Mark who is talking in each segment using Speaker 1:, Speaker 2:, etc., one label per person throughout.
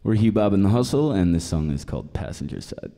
Speaker 1: We're Hugh, Bob, and the Hustle, and this song is called Passenger Side.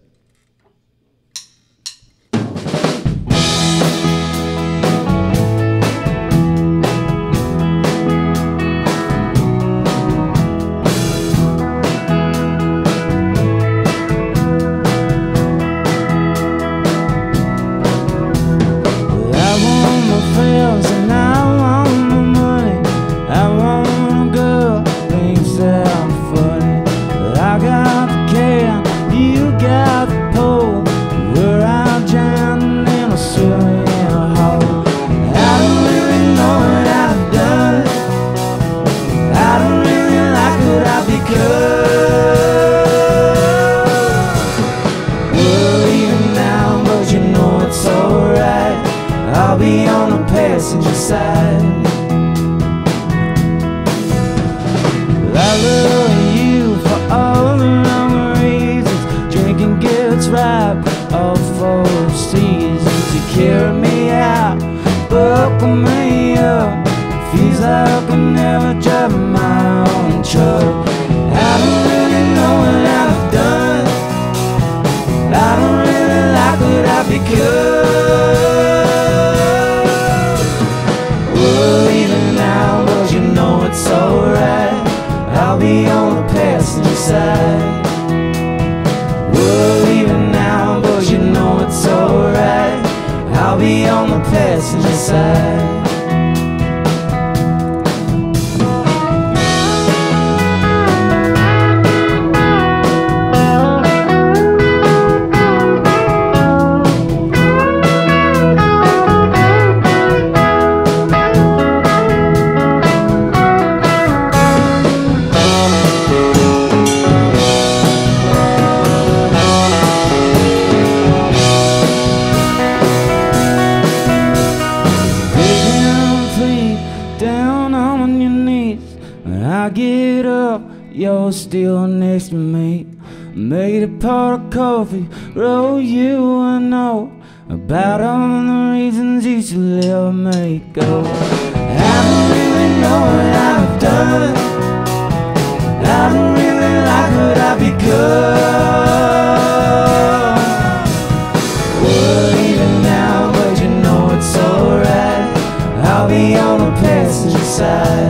Speaker 2: I'll be on the passenger side. I love you for all the wrong reasons. Drinking gets ripe, all 4 seasons. You carry me out, buckle me up. Feels like I can never drive my own truck. I don't really know what I've done. I don't really like what I've become. It's alright, I'll be on the passenger side. We're leaving now, but you know it's alright, I'll be on the passenger side. Down on your knees, when I get up, you're still next to me. Made a pot of coffee, wrote you a note about all the reasons you should let me go. I don't really know what I've done. I don't really like what I've become. We're leaving now, but you know it's alright, I'll be on the passenger side.